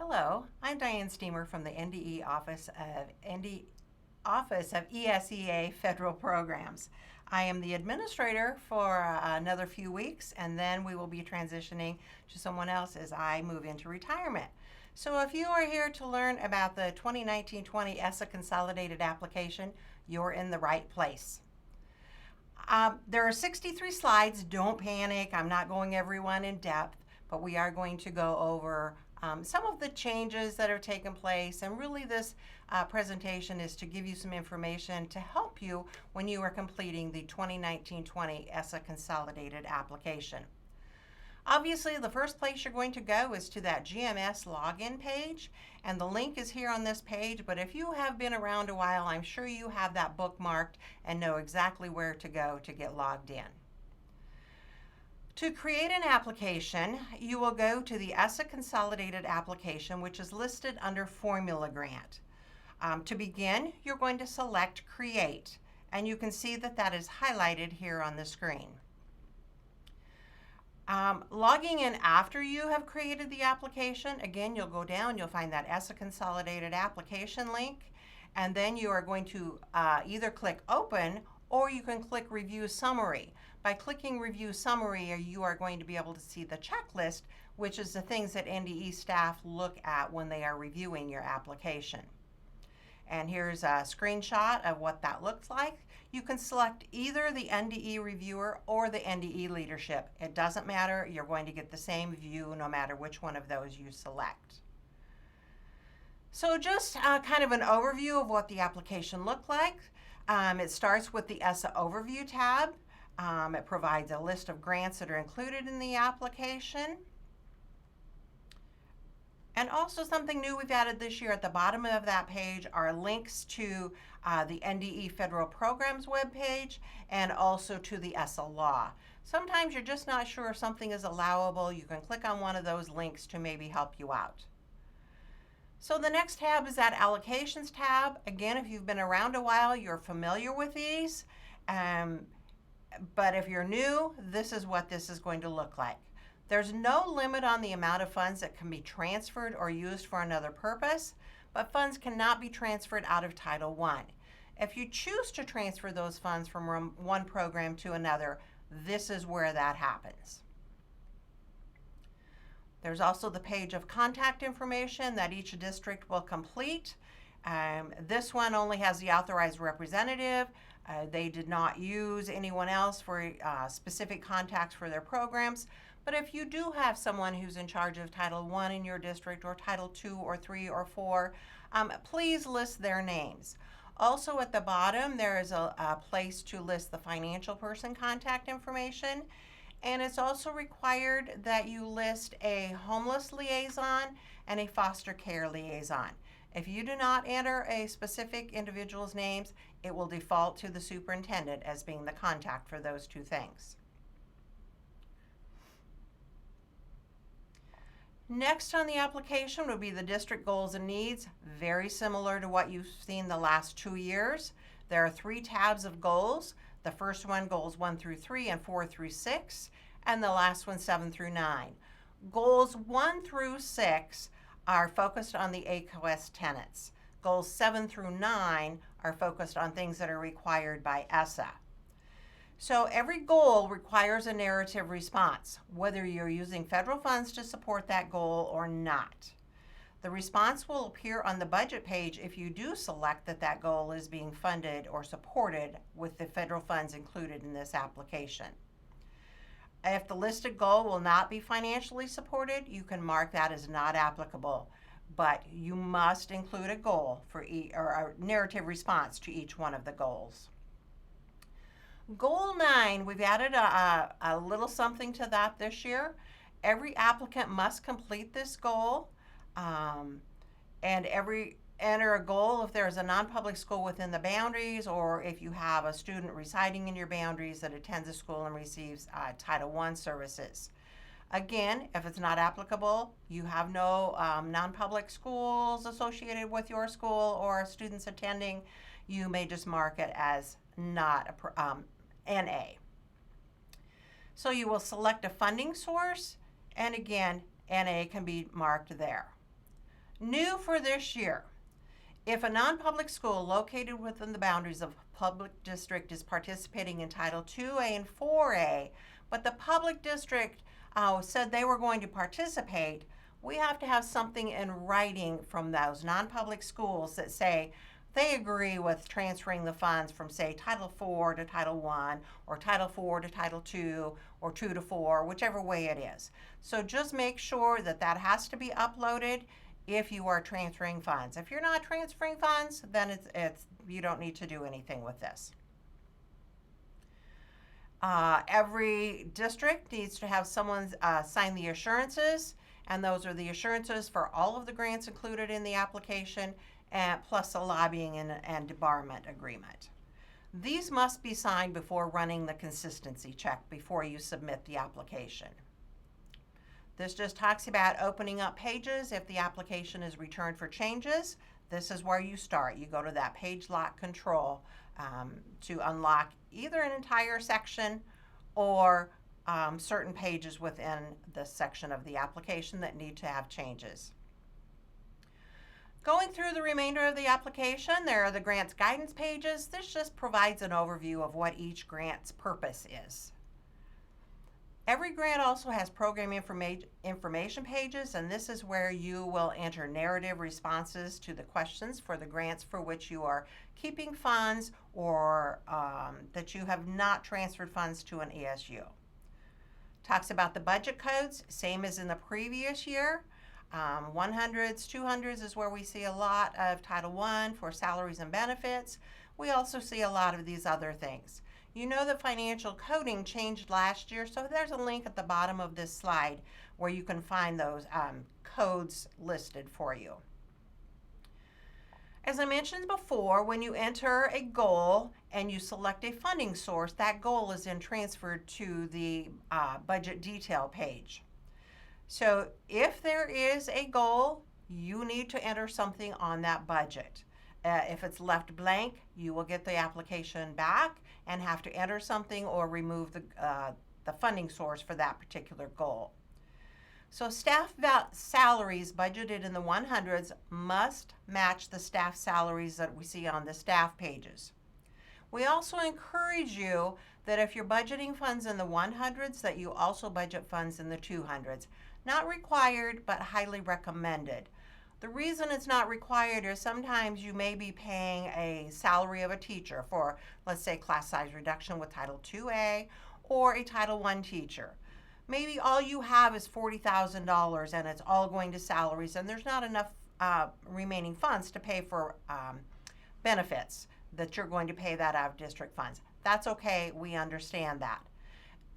Hello, I'm Diane Steamer from the NDE Office of ESSA Federal Programs. I am the administrator for another few weeks, and then we will be transitioning to someone else as I move into retirement. So if you are here to learn about the 2019-20 ESSA Consolidated Application, you're in the right place. There are 63 slides. Don't panic. I'm not going every one in depth, but we are going to go over some of the changes that have taken place, and really this presentation is to give you some information to help you when you are completing the 2019-20 ESSA Consolidated Application. Obviously, the first place you're going to go is to that GMS login page, and the link is here on this page, but if you have been around a while, I'm sure you have that bookmarked and know exactly where to go to get logged in. To create an application, you will go to the ESSA Consolidated Application, which is listed under Formula Grant. To begin, you're going to select Create, and you can see that that is highlighted here on the screen. Logging in after you have created the application, again, you'll go down, you'll find that ESSA Consolidated Application link, and then you are going to either click Open or you can click Review Summary. By clicking Review Summary, you are going to be able to see the checklist, which is the things that NDE staff look at when they are reviewing your application. And here's a screenshot of what that looks like. You can select either the NDE reviewer or the NDE leadership. It doesn't matter, you're going to get the same view no matter which one of those you select. So just kind of an overview of what the application looked like. It starts with the ESSA Overview tab. It provides a list of grants that are included in the application. And also something new we've added this year at the bottom of that page are links to the NDE Federal Programs webpage and also to the ESSA Law. Sometimes you're just not sure if something is allowable. You can click on one of those links to maybe help you out. So the next tab is that Allocations tab. Again, if you've been around a while, you're familiar with these. But if you're new, this is what this is going to look like. There's no limit on the amount of funds that can be transferred or used for another purpose, but funds cannot be transferred out of Title I. If you choose to transfer those funds from one program to another, this is where that happens. There's also the page of contact information that each district will complete. This one only has the authorized representative. They did not use anyone else for specific contacts for their programs. But if you do have someone who's in charge of Title I in your district, or Title II or III or IV, please list their names. Also at the bottom, there is a place to list the financial person contact information. And it's also required that you list a homeless liaison and a foster care liaison. If you do not enter a specific individual's names, it will default to the superintendent as being the contact for those two things. Next on the application would be the district goals and needs, very similar to what you've seen the last 2 years. There are 3 tabs of goals. The first one, goals 1 through 3 and 4 through 6, and the last one, 7 through 9. Goals 1 through 6 are focused on the ACOS tenets. Goals 7 through 9 are focused on things that are required by ESSA. So every goal requires a narrative response, whether you're using federal funds to support that goal or not. The response will appear on the budget page if you do select that that goal is being funded or supported with the federal funds included in this application. If the listed goal will not be financially supported, you can mark that as not applicable, but you must include a goal for or a narrative response to each one of the goals. Goal 9, we've added a little something to that this year. Every applicant must complete this goal, and enter a goal if there's a non-public school within the boundaries, or if you have a student residing in your boundaries that attends a school and receives Title I services. Again, if it's not applicable, you have no non-public schools associated with your school or students attending, you may just mark it as not NA. So you will select a funding source, and again, NA can be marked there. New for this year. If a non-public school located within the boundaries of a public district is participating in Title 2A and 4A, but the public district said they were going to participate, we have to have something in writing from those non-public schools that say they agree with transferring the funds from, say, Title 4 to Title 1, or Title 4 to Title 2, or 2 to 4, whichever way it is. So just make sure that that has to be uploaded if you are transferring funds. If you're not transferring funds, then it's you don't need to do anything with this. Every district needs to have someone sign the assurances, and those are the assurances for all of the grants included in the application, and plus a lobbying and debarment agreement. These must be signed before running the consistency check before you submit the application. This just talks about opening up pages if the application is returned for changes. This is where you start. You go to that page lock control to unlock either an entire section or certain pages within the section of the application that need to have changes. Going through the remainder of the application, there are the grants guidance pages. This just provides an overview of what each grant's purpose is. Every grant also has program information pages, and this is where you will enter narrative responses to the questions for the grants for which you are keeping funds or that you have not transferred funds to an ESU. Talks about the budget codes, same as in the previous year. 100s, 200s is where we see a lot of Title I for salaries and benefits. We also see a lot of these other things. You know the financial coding changed last year, so there's a link at the bottom of this slide where you can find those codes listed for you. As I mentioned before, when you enter a goal and you select a funding source, that goal is then transferred to the budget detail page. So if there is a goal, you need to enter something on that budget. If it's left blank, you will get the application back and have to enter something or remove the funding source for that particular goal. So staff salaries budgeted in the 100s must match the staff salaries that we see on the staff pages. We also encourage you that if you're budgeting funds in the 100s, that you also budget funds in the 200s. Not required, but highly recommended. The reason it's not required is sometimes you may be paying a salary of a teacher for, let's say, class size reduction with Title 2A or a Title I teacher. Maybe all you have is $40,000 and it's all going to salaries, and there's not enough remaining funds to pay for benefits that you're going to pay that out of district funds. That's okay, we understand that.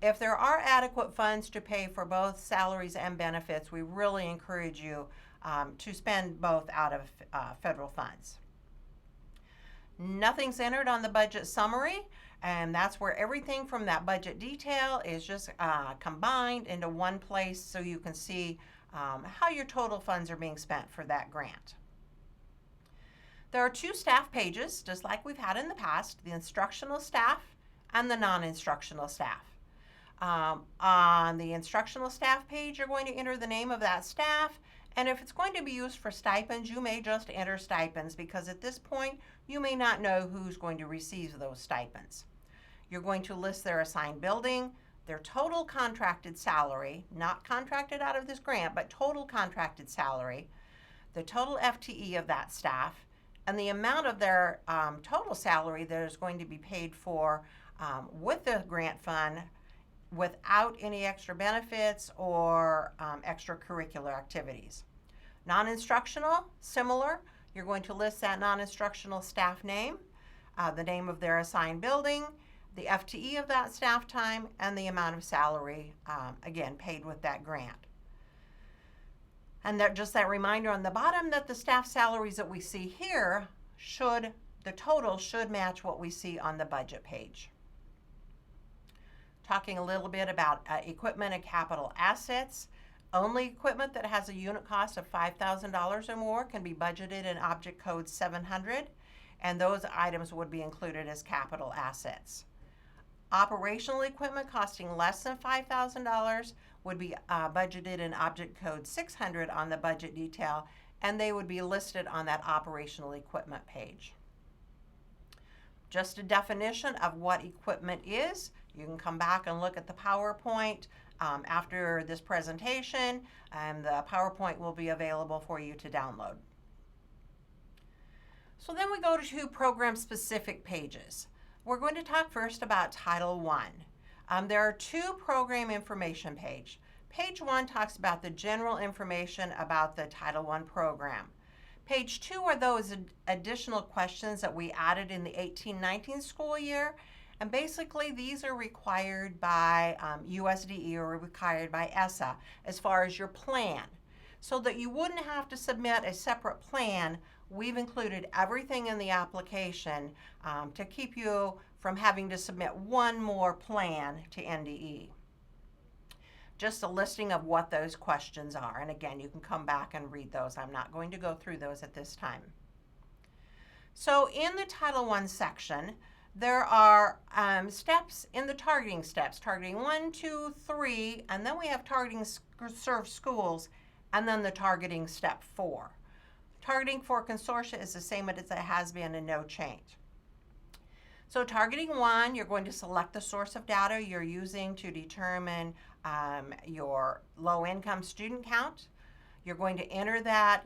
If there are adequate funds to pay for both salaries and benefits, we really encourage you to spend both out of federal funds. Nothing's entered on the budget summary, and that's where everything from that budget detail is just combined into one place so you can see how your total funds are being spent for that grant. There are two staff pages, just like we've had in the past, the instructional staff and the non-instructional staff. On the instructional staff page, you're going to enter the name of that staff, and if it's going to be used for stipends, you may just enter stipends because at this point, you may not know who's going to receive those stipends. You're going to list their assigned building, their total contracted salary, not contracted out of this grant, but total contracted salary, the total FTE of that staff, and the amount of their total salary that is going to be paid for with the grant fund without any extra benefits or extracurricular activities. Non-instructional, similar. You're going to list that non-instructional staff name, the name of their assigned building, the FTE of that staff time, and the amount of salary, again, paid with that grant. And just that reminder on the bottom that the staff salaries that we see here the total should match what we see on the budget page. Talking a little bit about equipment and capital assets. Only equipment that has a unit cost of $5,000 or more can be budgeted in Object Code 700, and those items would be included as capital assets. Operational equipment costing less than $5,000 would be budgeted in Object Code 600 on the budget detail, and they would be listed on that operational equipment page. Just a definition of what equipment is. You can come back and look at the PowerPoint after this presentation, and the PowerPoint will be available for you to download. So then we go to program-specific pages. We're going to talk first about Title I. There are two program information pages. Page 1 talks about the general information about the Title I program. Page 2 are those additional questions that we added in the 18-19 school year, and basically these are required by USDE or required by ESSA as far as your plan. So that you wouldn't have to submit a separate plan, we've included everything in the application to keep you from having to submit one more plan to NDE. Just a listing of what those questions are. And again, you can come back and read those. I'm not going to go through those at this time. So in the Title I section, there are steps in the targeting steps. Targeting 1, 2, 3, and then we have targeting served schools, and then the targeting step 4. Targeting for consortia is the same as it has been and no change. So targeting 1, you're going to select the source of data you're using to determine your low-income student count. You're going to enter that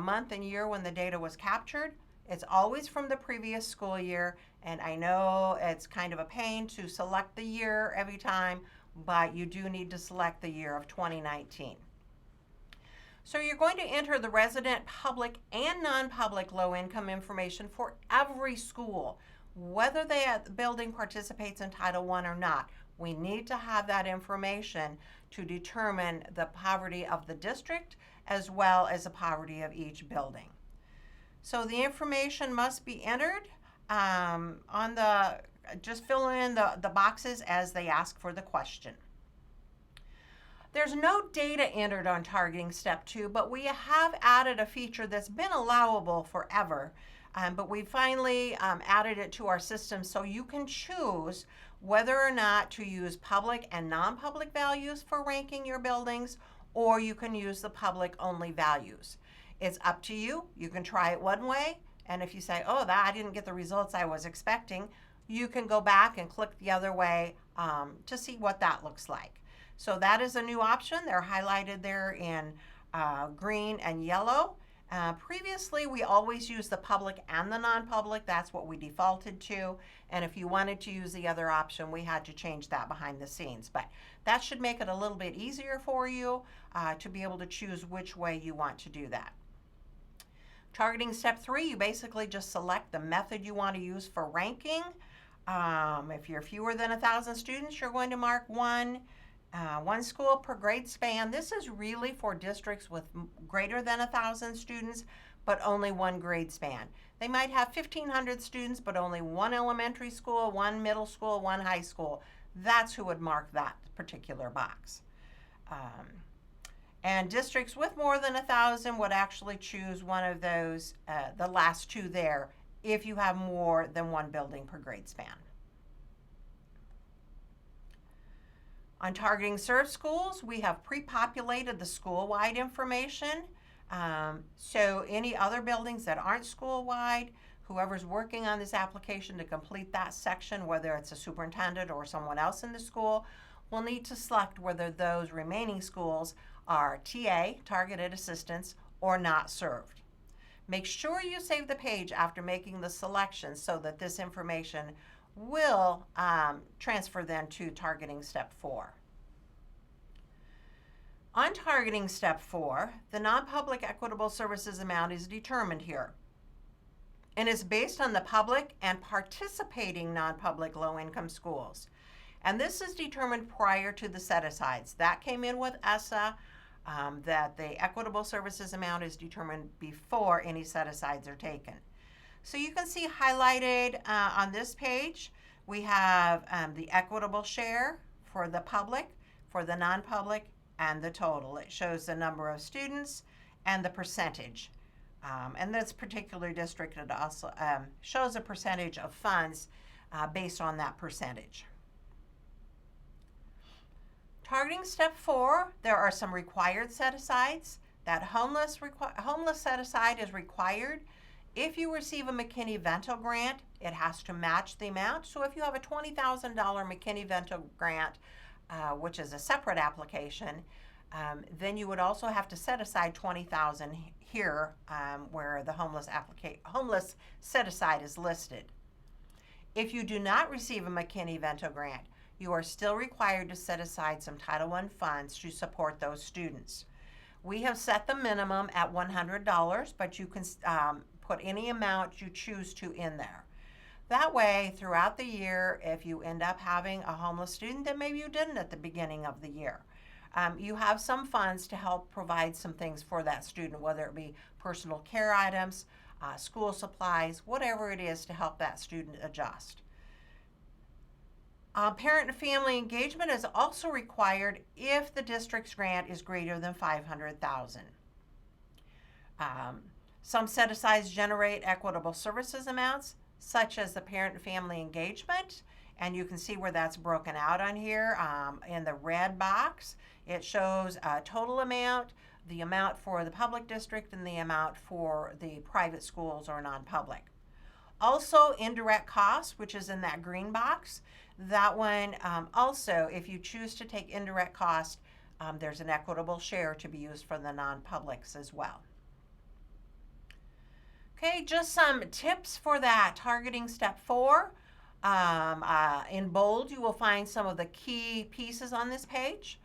month and year when the data was captured. It's always from the previous school year, and I know it's kind of a pain to select the year every time, but you do need to select the year of 2019. So you're going to enter the resident, public, and non-public low-income information for every school, whether the building participates in Title I or not. We need to have that information to determine the poverty of the district as well as the poverty of each building. So the information must be entered just fill in the boxes as they ask for the question. There's no data entered on targeting step 2, but we have added a feature that's been allowable forever, but we finally added it to our system so you can choose whether or not to use public and non-public values for ranking your buildings, or you can use the public only values. It's up to you. You can try it one way, and if you say, oh, I didn't get the results I was expecting, you can go back and click the other way to see what that looks like. So that is a new option. They're highlighted there in green and yellow. Previously, we always used the public and the non-public. That's what we defaulted to. And if you wanted to use the other option, we had to change that behind the scenes. But that should make it a little bit easier for you to be able to choose which way you want to do that. Targeting step 3, you basically just select the method you want to use for ranking. If you're fewer than 1,000 students, you're going to mark one school per grade span. This is really for districts with greater than 1,000 students, but only one grade span. They might have 1,500 students, but only one elementary school, one middle school, one high school. That's who would mark that particular box. And districts with more than 1,000 would actually choose one of those, the last two there, if you have more than one building per grade span. On targeting served schools, we have pre-populated the school-wide information. So any other buildings that aren't school-wide, whoever's working on this application to complete that section, whether it's a superintendent or someone else in the school, will need to select whether those remaining schools are TA, targeted assistance, or not served. Make sure you save the page after making the selection so that this information will transfer then to targeting step 4. On targeting step 4, the non-public equitable services amount is determined here and is based on the public and participating non-public low-income schools. And this is determined prior to the set-asides. That came in with ESSA, that the equitable services amount is determined before any set-asides are taken. So you can see highlighted on this page, we have the equitable share for the public, for the non-public, and the total. It shows the number of students and the percentage. And this particular district, it also shows a percentage of funds based on that percentage. Targeting step 4, there are some required set-asides. That homeless set aside is required. If you receive a McKinney-Vento grant, it has to match the amount. So if you have a $20,000 McKinney-Vento grant, which is a separate application, then you would also have to set aside $20,000 here, where the homeless set aside is listed. If you do not receive a McKinney-Vento grant, you are still required to set aside some Title I funds to support those students. We have set the minimum at $100, but you can put any amount you choose to in there. That way, throughout the year, if you end up having a homeless student that maybe you didn't at the beginning of the year, you have some funds to help provide some things for that student, whether it be personal care items, school supplies, whatever it is to help that student adjust. Parent and family engagement is also required if the district's grant is greater than $500,000. Some set-asides generate equitable services amounts, such as the parent and family engagement, and you can see where that's broken out on here. In the red box, it shows a total amount, the amount for the public district, and the amount for the private schools or non-public. Also, indirect costs, which is in that green box. That one, also, if you choose to take indirect cost, there's an equitable share to be used for the non-publics as well. Okay, just some tips for that targeting step 4. In bold, you will find some of the key pieces on this page.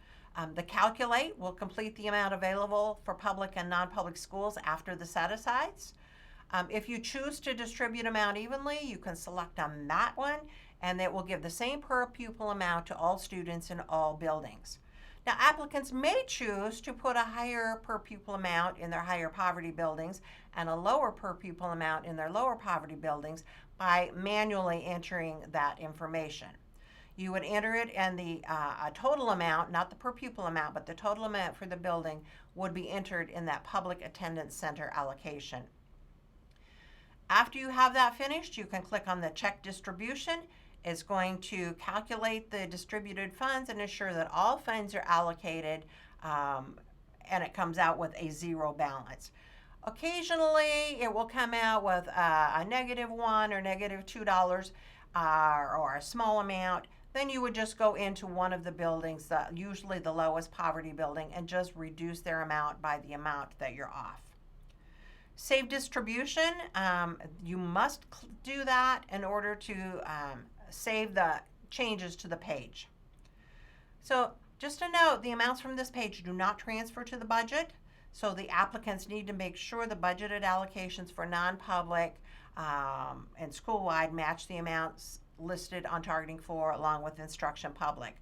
The calculate will complete the amount available for public and non-public schools after the set-asides. If you choose to distribute amount evenly, you can select on that one, and it will give the same per pupil amount to all students in all buildings. Now, applicants may choose to put a higher per pupil amount in their higher poverty buildings and a lower per pupil amount in their lower poverty buildings by manually entering that information. You would enter it, and the total amount, not the per pupil amount, but the total amount for the building would be entered in that public attendance center allocation. After you have that finished, you can click on the check distribution. It's going to calculate the distributed funds and ensure that all funds are allocated, and it comes out with a zero balance. Occasionally, it will come out with a -$1 or -$2 or a small amount. Then you would just go into one of the buildings, usually the lowest poverty building, and just reduce their amount by the amount that you're off. Save distribution, you must do that in order to save the changes to the page. So just a note, the amounts from this page do not transfer to the budget, so the applicants need to make sure the budgeted allocations for non-public and school-wide match the amounts listed on targeting 4 along with instruction public.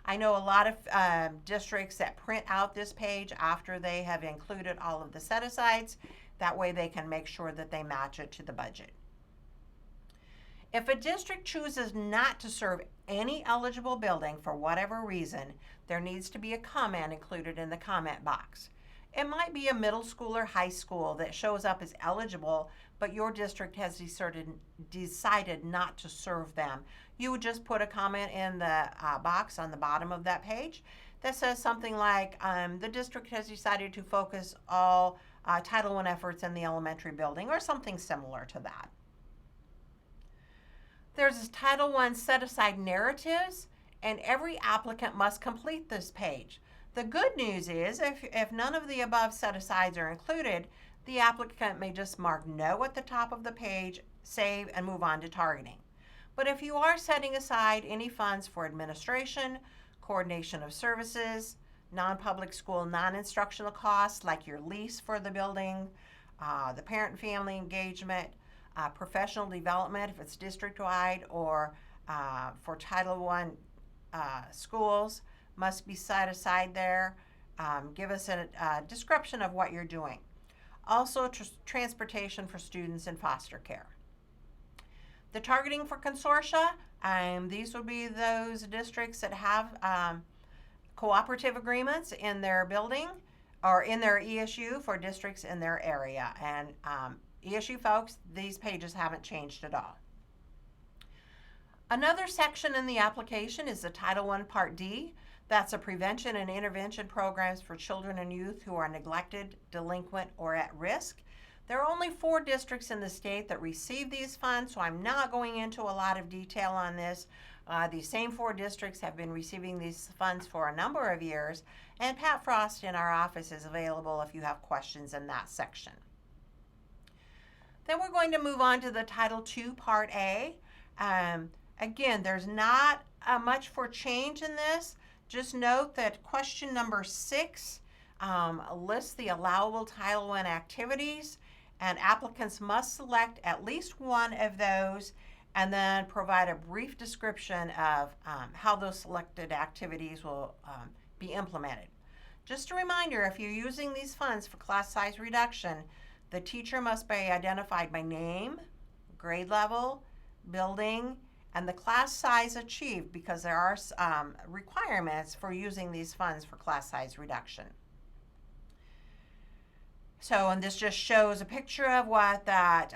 I know a lot of districts that print out this page after they have included all of the set-asides. That way they can make sure that they match it to the budget. If a district chooses not to serve any eligible building for whatever reason, there needs to be a comment included in the comment box. It might be a middle school or high school that shows up as eligible, but your district has decided not to serve them. You would just put a comment in the box on the bottom of that page that says something like, the district has decided to focus all Title I efforts in the elementary building, or something similar to that. There's Title I set-aside narratives, and every applicant must complete this page. The good news is if none of the above set-asides are included, the applicant may just mark no at the top of the page, save, and move on to targeting. But if you are setting aside any funds for administration, coordination of services, non-public school, non-instructional costs like your lease for the building, the parent and family engagement, professional development if it's district-wide, or for Title I schools must be set aside there. Give us a description of what you're doing. Also, transportation for students in foster care. The targeting for consortia, these would be those districts that have cooperative agreements in their building or in their ESU for districts in their area. And ESU folks, these pages haven't changed at all. Another section in the application is the Title I Part D. That's a prevention and intervention programs for children and youth who are neglected, delinquent, or at risk. There are only 4 districts in the state that receive these funds, so I'm not going into a lot of detail on this. These same 4 districts have been receiving these funds for a number of years, and Pat Frost in our office is available if you have questions in that section. Then we're going to move on to the Title II Part A. Again, there's not much for change in this. Just note that question number 6 lists the allowable Title I activities, and applicants must select at least one of those and then provide a brief description of how those selected activities will be implemented. Just a reminder, if you're using these funds for class size reduction, the teacher must be identified by name, grade level, building, and the class size achieved, because there are requirements for using these funds for class size reduction. So, and this just shows a picture of what that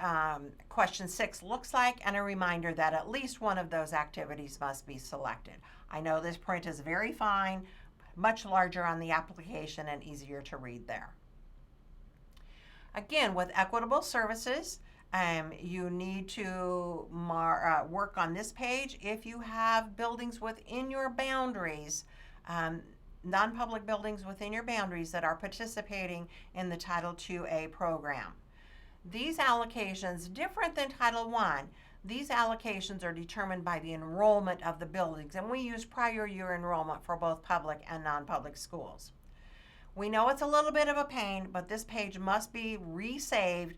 question 6 looks like, and a reminder that at least one of those activities must be selected. I know this print is very fine, much larger on the application and easier to read there. Again, with equitable services, you need to work on this page if you have buildings within your boundaries, non-public buildings within your boundaries that are participating in the Title IIA program. These allocations, different than Title I, these allocations are determined by the enrollment of the buildings, and we use prior year enrollment for both public and non-public schools. We know it's a little bit of a pain, but this page must be resaved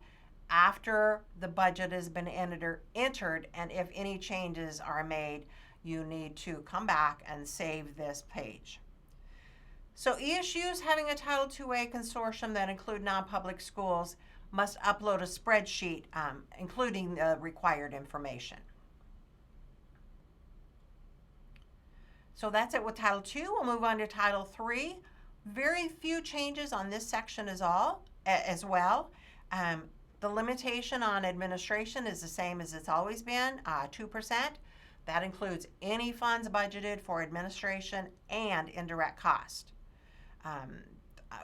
after the budget has been entered, and if any changes are made, you need to come back and save this page. So ESUs having a Title IIA consortium that include non-public schools must upload a spreadsheet including the required information. So that's it with Title II. We'll move on to Title III. Very few changes on this section as well. The limitation on administration is the same as it's always been, 2%. That includes any funds budgeted for administration and indirect cost.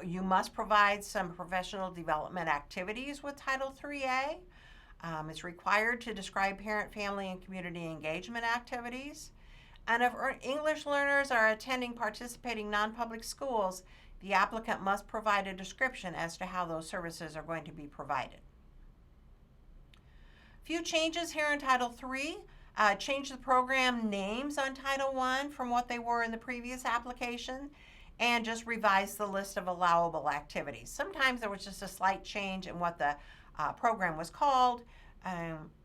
You must provide some professional development activities with Title IIIA. It's required to describe parent, family, and community engagement activities. And if English learners are attending participating non-public schools, the applicant must provide a description as to how those services are going to be provided. Few changes here in Title III. Change the program names on Title I from what they were in the previous application, and just revise the list of allowable activities. Sometimes there was just a slight change in what the program was called,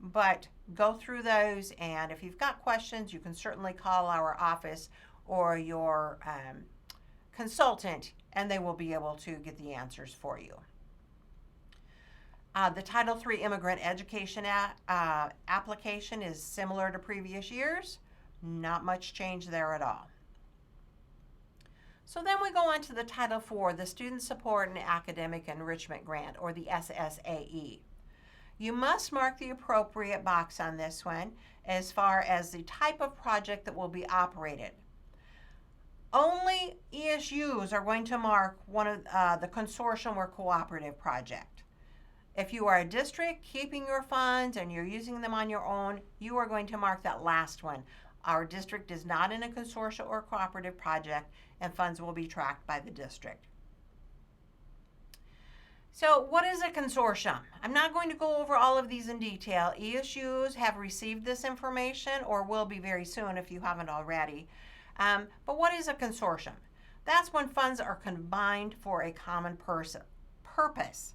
but go through those, and if you've got questions, you can certainly call our office or your consultant, and they will be able to get the answers for you. The Title III Immigrant Education application is similar to previous years. Not much change there at all. So then we go on to the Title IV, the Student Support and Academic Enrichment Grant, or the SSAE. You must mark the appropriate box on this one as far as the type of project that will be operated. Only ESUs are going to mark one of the consortium or cooperative project. If you are a district keeping your funds and you're using them on your own, you are going to mark that last one. Our district is not in a consortium or cooperative project, and funds will be tracked by the district. So what is a consortium? I'm not going to go over all of these in detail. ESUs have received this information, or will be very soon if you haven't already. But what is a consortium? That's when funds are combined for a common purpose.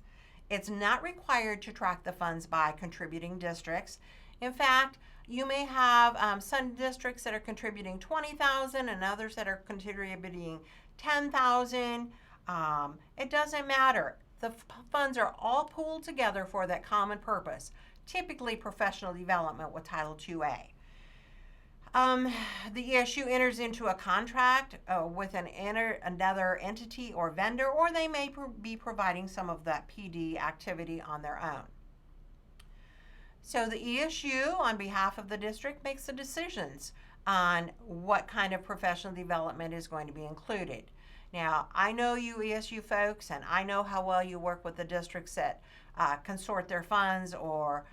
It's not required to track the funds by contributing districts. In fact, you may have some districts that are contributing $20,000 and others that are contributing $10,000. It doesn't matter. The funds are all pooled together for that common purpose, typically professional development with Title IIA. The ESU enters into a contract with another entity or vendor, or they may be providing some of that PD activity on their own. So the ESU, on behalf of the district, makes the decisions on what kind of professional development is going to be included. Now, I know you ESU folks, and I know how well you work with the districts that consort their funds or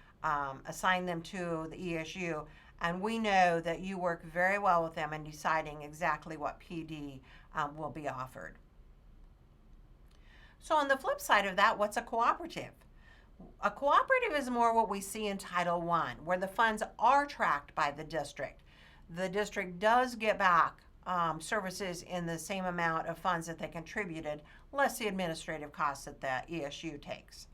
assign them to the ESU, and we know that you work very well with them in deciding exactly what PD will be offered. So on the flip side of that, what's a cooperative? A cooperative is more what we see in Title I, where the funds are tracked by the district. The district does get back services in the same amount of funds that they contributed, less the administrative costs that the ESU takes.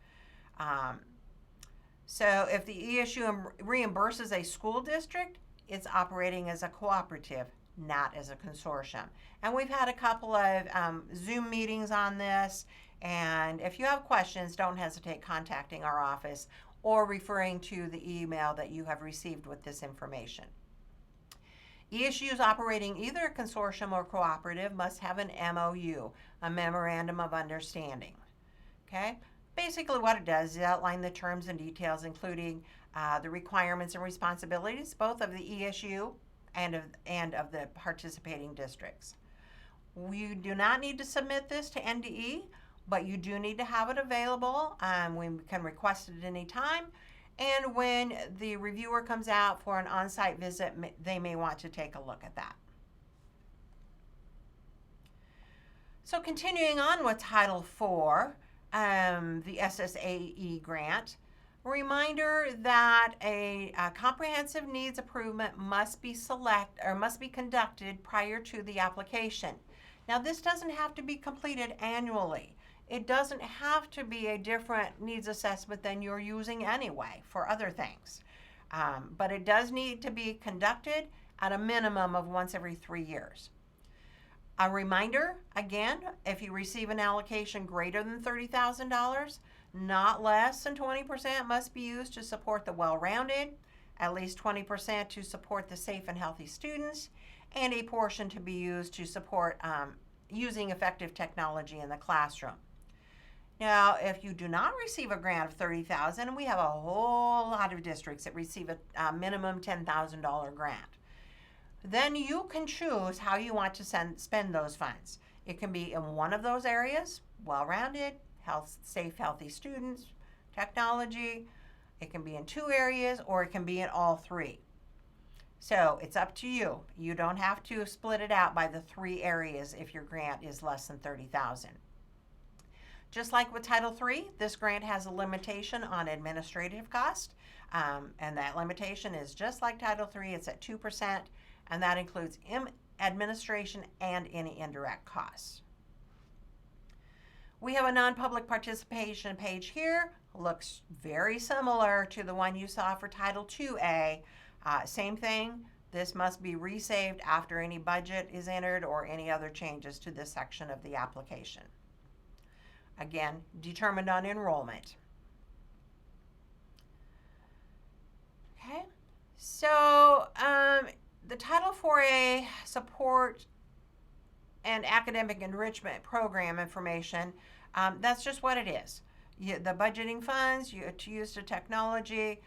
So if the ESU reimburses a school district, it's operating as a cooperative, not as a consortium. And we've had a couple of Zoom meetings on this, and if you have questions, don't hesitate contacting our office or referring to the email that you have received with this information. ESUs operating either a consortium or cooperative must have an MOU, a Memorandum of Understanding. Okay? Basically what it does is outline the terms and details, including the requirements and responsibilities, both of the ESU and of the participating districts. We do not need to submit this to NDE, but you do need to have it available. We can request it at any time. And when the reviewer comes out for an on-site visit, they may want to take a look at that. So continuing on with Title IV, the SSAE grant, reminder that a comprehensive needs improvement must be conducted prior to the application. Now, this doesn't have to be completed annually. It doesn't have to be a different needs assessment than you're using anyway for other things. But it does need to be conducted at a minimum of once every 3 years. A reminder, again, if you receive an allocation greater than $30,000, not less than 20% must be used to support the well-rounded, at least 20% to support the safe and healthy students, and a portion to be used to support using effective technology in the classroom. Now, if you do not receive a grant of $30,000, and we have a whole lot of districts that receive a minimum $10,000 grant, then you can choose how you want to spend those funds. It can be in one of those areas, well-rounded, safe, healthy students, technology. It can be in 2 areas, or it can be in all 3. So it's up to you. You don't have to split it out by the 3 areas if your grant is less than $30,000. Just like with Title III, this grant has a limitation on administrative cost, and that limitation is just like Title III. It's at 2%, and that includes administration and any indirect costs. We have a non-public participation page here. Looks very similar to the one you saw for Title IIA. Same thing. This must be resaved after any budget is entered or any other changes to this section of the application. Again, determined on enrollment. Okay, so the Title IV-A support and academic enrichment program information, that's just what it is. The budgeting funds to use the technology,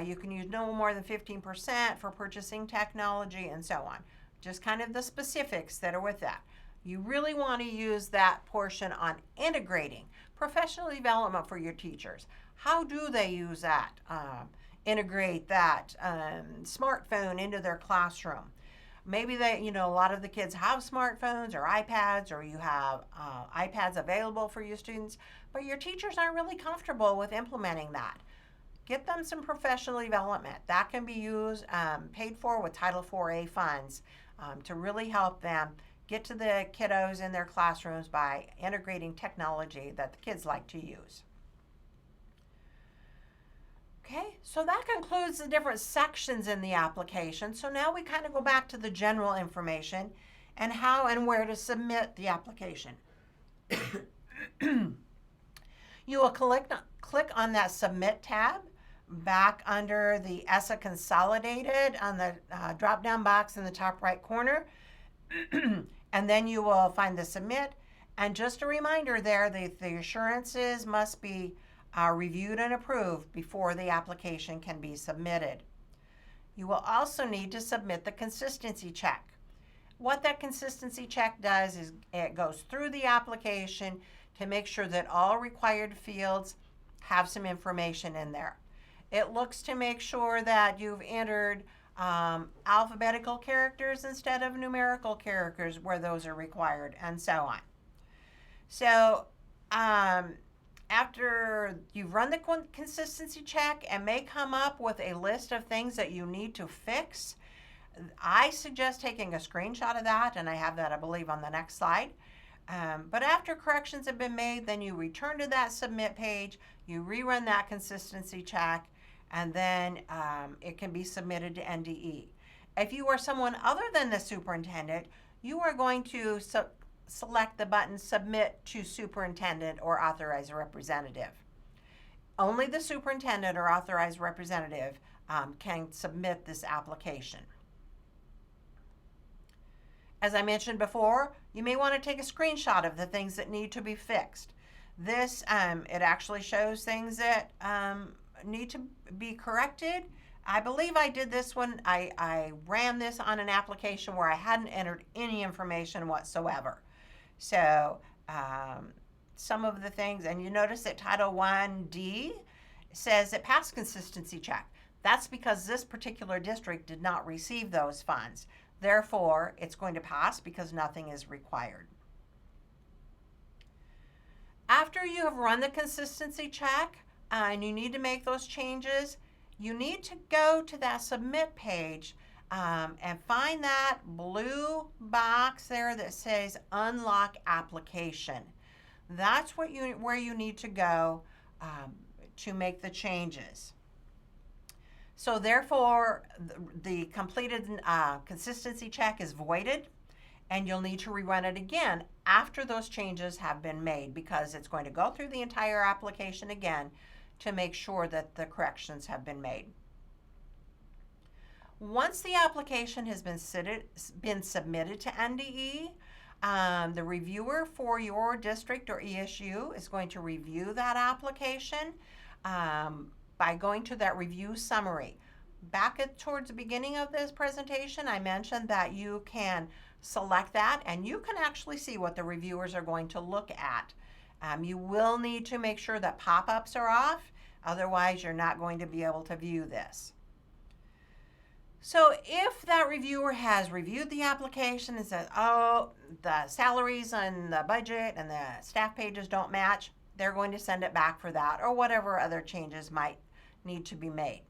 you can use no more than 15% for purchasing technology and so on. Just kind of the specifics that are with that. You really want to use that portion on integrating professional development for your teachers. How do they use that? Integrate that smartphone into their classroom. Maybe a lot of the kids have smartphones or iPads, or you have iPads available for your students, but your teachers aren't really comfortable with implementing that. Get them some professional development. That can be used, paid for with Title IV-A funds to really help them get to the kiddos in their classrooms by integrating technology that the kids like to use. Okay, so that concludes the different sections in the application. So now we kind of go back to the general information and how and where to submit the application. You will click on that Submit tab back under the ESSA Consolidated on the drop-down box in the top right corner. And then you will find the Submit. And just a reminder there, the assurances must be reviewed and approved before the application can be submitted. You will also need to submit the consistency check. What that consistency check does is it goes through the application to make sure that all required fields have some information in there. It looks to make sure that you've entered alphabetical characters instead of numerical characters where those are required, and so on. So after you've run the consistency check and may come up with a list of things that you need to fix, I suggest taking a screenshot of that, and I have that, I believe, on the next slide. But after corrections have been made, then you return to that submit page, you rerun that consistency check, and then it can be submitted to NDE. If you are someone other than the superintendent, you are going to select the button Submit to Superintendent or Authorized Representative. Only the superintendent or authorized representative can submit this application. As I mentioned before, you may want to take a screenshot of the things that need to be fixed. This, it actually shows things that need to be corrected. I believe I did this one. I ran this on an application where I hadn't entered any information whatsoever. So some of the things, and you notice that Title 1D says it passed consistency check. That's because this particular district did not receive those funds. Therefore, it's going to pass because nothing is required. After you have run the consistency check and you need to make those changes, you need to go to that submit page and find that blue box there that says unlock application. That's where you need to go to make the changes. So therefore, the completed consistency check is voided, and you'll need to rerun it again after those changes have been made, because it's going to go through the entire application again to make sure that the corrections have been made. Once the application has been submitted to NDE, the reviewer for your district or ESU is going to review that application by going to that review summary. Towards the beginning of this presentation, I mentioned that you can select that and you can actually see what the reviewers are going to look at. You will need to make sure that pop-ups are off, otherwise you're not going to be able to view this. So if that reviewer has reviewed the application and says, oh, the salaries and the budget and the staff pages don't match, they're going to send it back for that or whatever other changes might need to be made.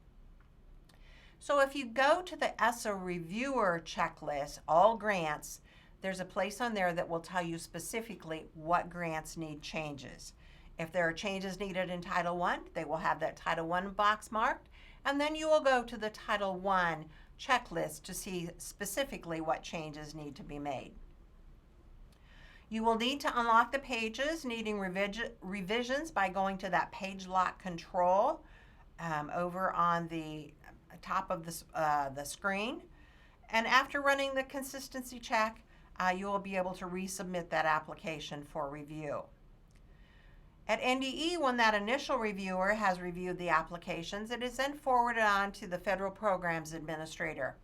So if you go to the ESSA reviewer checklist, all grants, there's a place on there that will tell you specifically what grants need changes. If there are changes needed in Title I, they will have that Title I box marked, and then you will go to the Title I checklist to see specifically what changes need to be made. You will need to unlock the pages needing revisions by going to that page lock control over on the top of the screen. And after running the consistency check, you will be able to resubmit that application for review. At NDE, when that initial reviewer has reviewed the applications, it is then forwarded on to the Federal Programs Administrator.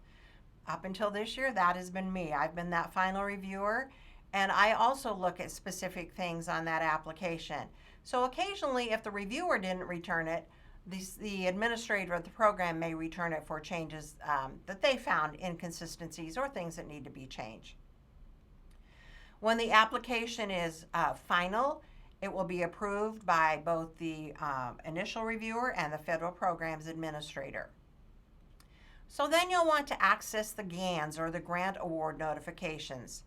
Up until this year, that has been me. I've been that final reviewer, and I also look at specific things on that application. So occasionally, if the reviewer didn't return it, the administrator of the program may return it for changes that they found inconsistencies or things that need to be changed. When the application is final, it will be approved by both the initial reviewer and the Federal Programs Administrator. So then you'll want to access the GANs, or the Grant Award Notifications.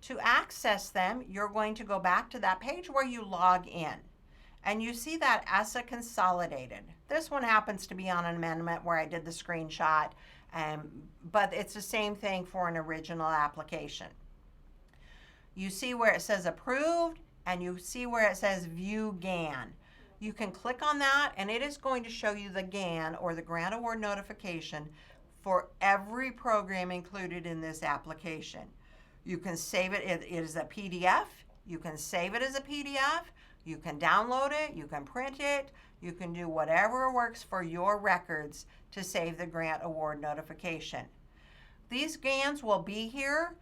To access them, you're going to go back to that page where you log in. And you see that ESSA Consolidated. This one happens to be on an amendment where I did the screenshot, but it's the same thing for an original application. You see where it says approved, and you see where it says view GAN. You can click on that, and it is going to show you the GAN, or the Grant Award Notification, for every program included in this application. You can save it. It is a PDF. You can save it as a PDF. You can download it, you can print it, you can do whatever works for your records to save the grant award notification. These GANs will be here,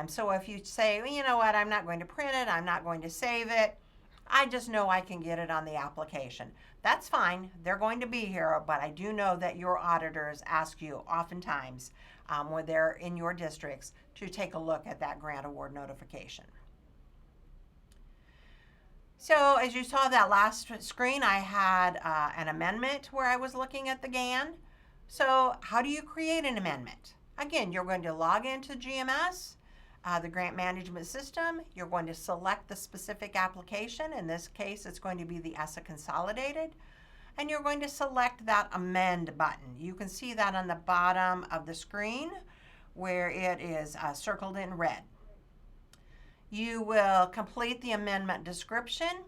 so if you say, well, you know what, I'm not going to print it, I'm not going to save it, I just know I can get it on the application. That's fine, they're going to be here, but I do know that your auditors ask you oftentimes when they're in your districts to take a look at that grant award notification. So as you saw that last screen, I had an amendment where I was looking at the GAN. So how do you create an amendment? Again, you're going to log into GMS, the grant management system. You're going to select the specific application. In this case, it's going to be the ESSA Consolidated. And you're going to select that amend button. You can see that on the bottom of the screen where it is circled in red. You will complete the amendment description.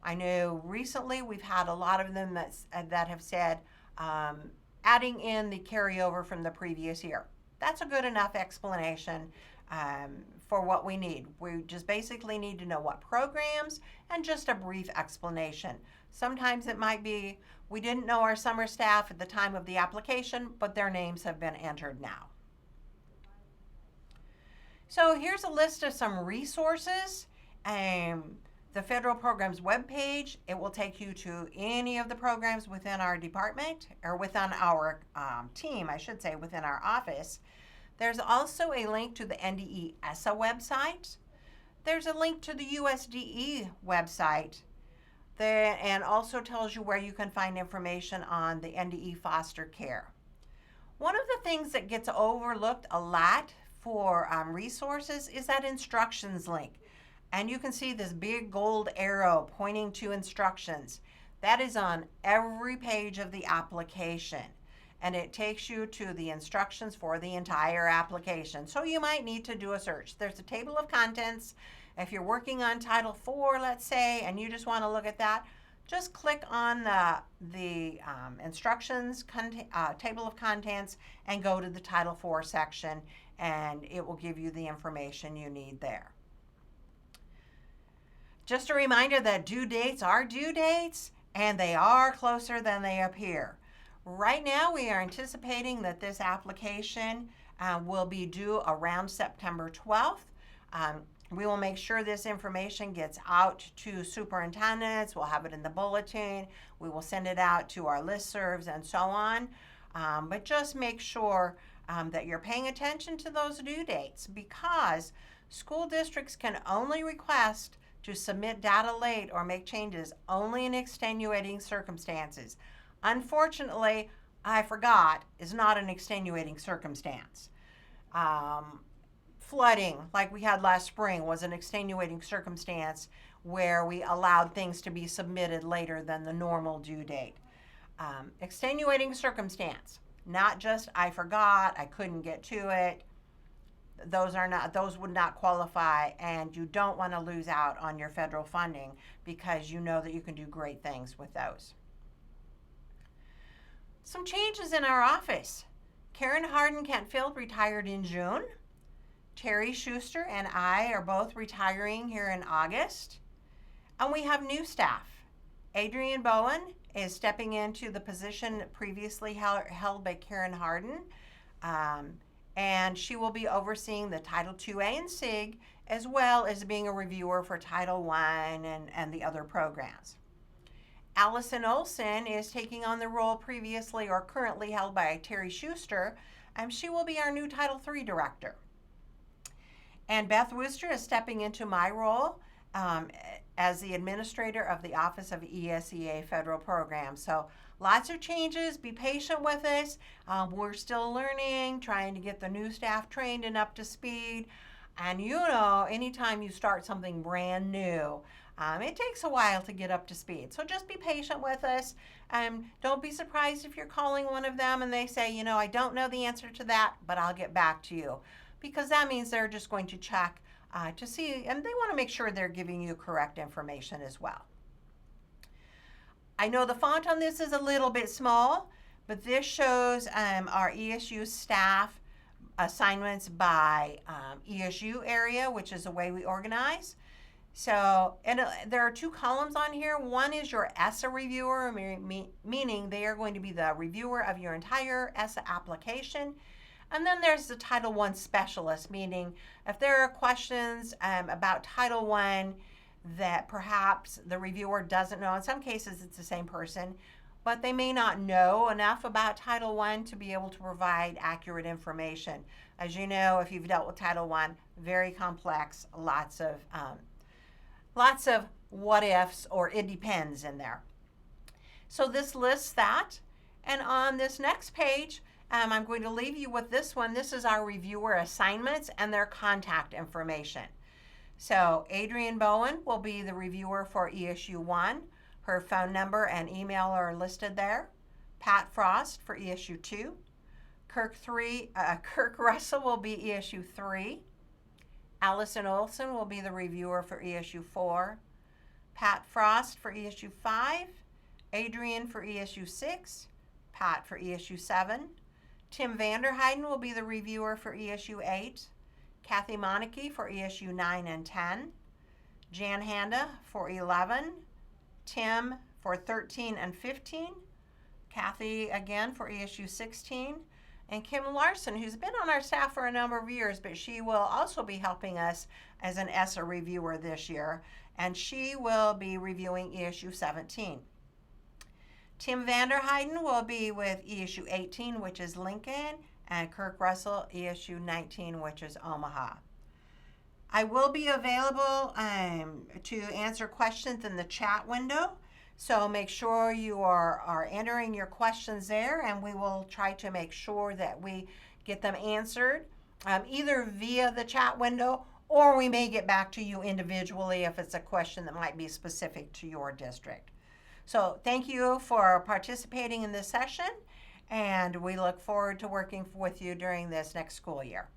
I know recently we've had a lot of them that have said adding in the carryover from the previous year. That's a good enough explanation for what we need. We just basically need to know what programs and just a brief explanation. Sometimes it might be we didn't know our summer staff at the time of the application, but their names have been entered now. So here's a list of some resources. The federal programs webpage, it will take you to any of the programs within our department, or within our team, I should say, within our office. There's also a link to the NDE ESSA website. There's a link to the USDE website that, and also tells you where you can find information on the NDE foster care. One of the things that gets overlooked a lot for resources is that instructions link. And you can see this big gold arrow pointing to instructions. That is on every page of the application. And it takes you to the instructions for the entire application. So you might need to do a search. There's a table of contents. If you're working on Title IV, let's say, and you just want to look at that, just click on the instructions table of contents and go to the Title IV section, and it will give you the information you need there. Just a reminder that due dates are due dates, and they are closer than they appear. Right now, we are anticipating that this application will be due around September 12th. We will make sure this information gets out to superintendents. We'll have it in the bulletin. We will send it out to our listservs and so on. But just make sure that you're paying attention to those due dates, because school districts can only request to submit data late or make changes only in extenuating circumstances. Unfortunately, I forgot is not an extenuating circumstance. Flooding, like we had last spring, was an extenuating circumstance where we allowed things to be submitted later than the normal due date. Extenuating circumstance, not just I forgot, I couldn't get to it. Those would not qualify, and you don't want to lose out on your federal funding because you know that you can do great things with those. Some changes in our office. Karen Harden-Kentfield retired in June. Terry Schuster and I are both retiring here in August. And we have new staff. Adrienne Bowen is stepping into the position previously held by Karen Harden. And she will be overseeing the Title IIA and SIG, as well as being a reviewer for Title I and the other programs. Allison Olson is taking on the role previously or currently held by Terry Schuster, and she will be our new Title III director. And Beth Worcester is stepping into my role as the administrator of the Office of ESSA Federal Programs. So lots of changes. Be patient with us. We're still learning, trying to get the new staff trained and up to speed. And you know, anytime you start something brand new, it takes a while to get up to speed. So just be patient with us. Don't be surprised if you're calling one of them and they say, you know, I don't know the answer to that, but I'll get back to you. Because that means they're just going to check to see, and they want to make sure they're giving you correct information as well. I know the font on this is a little bit small, but this shows our ESU staff assignments by ESU area, which is the way we organize. So, and there are two columns on here. One is your ESSA reviewer, meaning they are going to be the reviewer of your entire ESSA application. And then there's the Title I specialist, meaning if there are questions about Title I that perhaps the reviewer doesn't know, in some cases it's the same person, but they may not know enough about Title I to be able to provide accurate information. As you know, if you've dealt with Title I, very complex, lots of what ifs or it depends in there. So this lists that. And on this next page, I'm going to leave you with this one. This is our reviewer assignments and their contact information. So Adrienne Bowen will be the reviewer for ESU 1. Her phone number and email are listed there. Pat Frost for ESU 2. Kirk Russell will be ESU 3. Allison Olson will be the reviewer for ESU 4. Pat Frost for ESU 5. Adrienne for ESU 6. Pat for ESU 7. Tim Vanderheiden will be the reviewer for ESU 8. Kathy Monarchy for ESU 9 and 10. Jan Handa for 11. Tim for 13 and 15. Kathy again for ESU 16. And Kim Larson, who's been on our staff for a number of years, but she will also be helping us as an ESSA reviewer this year, and she will be reviewing ESU 17. Tim Vanderheiden will be with ESU 18, which is Lincoln, and Kirk Russell, ESU 19, which is Omaha. I will be available to answer questions in the chat window. So make sure you are entering your questions there, and we will try to make sure that we get them answered either via the chat window, or we may get back to you individually if it's a question that might be specific to your district. So thank you for participating in this session, and we look forward to working with you during this next school year.